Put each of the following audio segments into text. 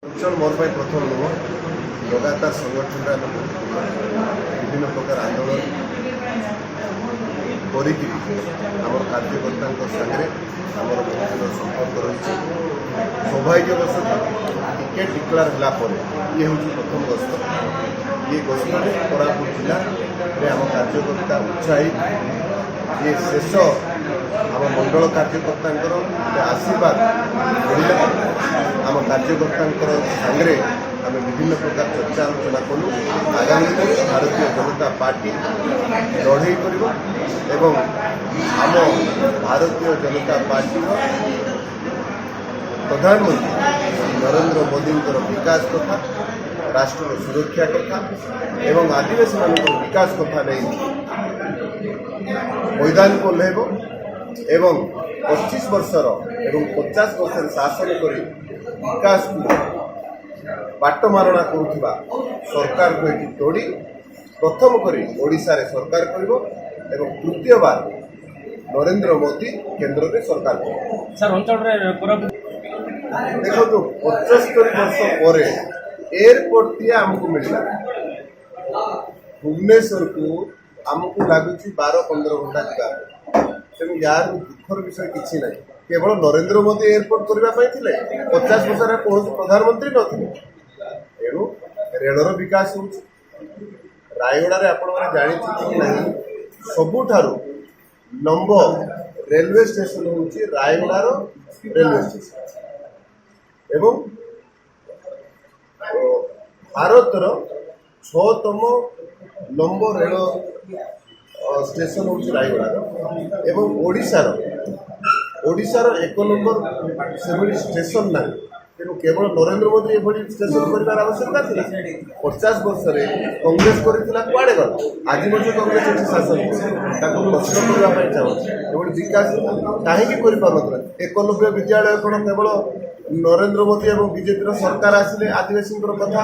ଅଞ୍ଚଳ ମୋର ପାଇଁ ପ୍ରଥମ ନୁହଁ। ଲଗାତାର ସଂଗଠନରେ ଆମେ ବିଭିନ୍ନ ପ୍ରକାର ଆନ୍ଦୋଳନ କରିକି ଆମର କାର୍ଯ୍ୟକର୍ତ୍ତାଙ୍କ ସାଙ୍ଗରେ ଆମର ବହୁତ ଦିନ ସମ୍ପର୍କ ରହିଛି। ସୌଭାଗ୍ୟବଶତଃ ଟିକେଟ୍ ଡିକ୍ଲେୟାର ହେଲା ପରେ ଇଏ ହେଉଛି ପ୍ରଥମ ଗସ୍ତ। ये गस्तरे कोरापुट जिले आम कार्यकर्ता उत्साही ये शेष आम मंडल कार्यकर्ता आशीर्वाद मिले आम कार्यकर्ता सांगे आम विभिन्न प्रकार चर्चा आलोचना कलु। आगामी दिन भारतीय जनता पार्टी लड़े कर आम भारतीय जनता पार्टी प्रधानमंत्री नरेंद्र मोदी विकास कथा राष्ट्र सुरक्षा कथा एवं आदिवासी मान विकास कथा नहीं मैदान को ओह्लैब एवं 25 वर्षर एवं 50 वर्ष शासन कर विकास बाटमारणा करुवा सरकार को ये तोड़ी प्रथम कर ओडिशा रे सरकार कर तृतीय बार नरेंद्र मोदी केंद्र में सरकार देखो 75 वर्ष पर एयरपोर्ट टी आमको मिलला भुवनेश्वर को आमको लगुच 12-15 घंटा जावा तेणु यार दुखर विषय किसी ना केवल नरेंद्र मोदी एयरपोर्ट करने 50 वर्ष कौन प्रधानमंत्री नथिले तेणु रेलर विकास हो रायगड़ा आपण जानी सबुठारु लंब रेलवे स्टेशन हूँ रायगड़ार रेलवे स्टेशन एवं भारतर 6तम लंब रेल स्टेशन हूँ रायगड़ार एवं ओडिशार 1 नंबर से स्टेशन ना तेणु केवल नरेंद्र मोदी ये स्टेशन कर आवश्यकता थी 50 वर्ष कांग्रेस करते कुआड़े गला आज कांग्रेस ये शासन प्रश्न करने चाहूँ विकास कहीं 91 विद्यालय कौन केवल नरेंद्र मोदी और बीजेपी सरकार आसिले आदिवासी कथा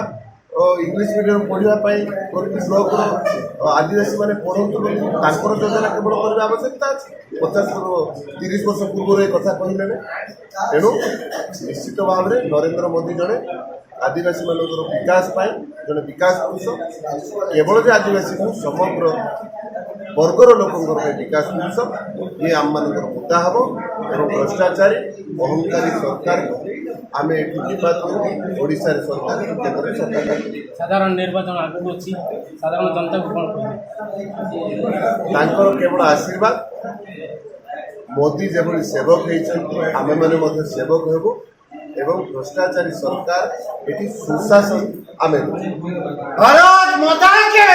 इंग्लिश मीडियम पढ़ाई ब्लॉक आदिवासी मैंने पढ़तु योजना केवल करने आवश्यकता अच्छी 50-30 वर्ष पूर्व एक कथा कहले तेणु निश्चित भाव में नरेंद्र मोदी जड़े आदिवासी मान विकास जड़े विकास पुरुष केवल जे आदिवासी समग्र वर्गर लोकों विकास पुरुष ये आम मान मुद्दा हम और भ्रष्टाचारी अहंकारी सरकार को आम ओडिशा सरकार केंद्र सरकार साधारण निर्वाचन आगू अच्छी साधारण जनता को कौन केवल आशीर्वाद मोदी जो सेवक होती आम मैंने सेवक हेबू एवं भ्रष्टाचारी सरकार ये सुशासन आम भारत माता के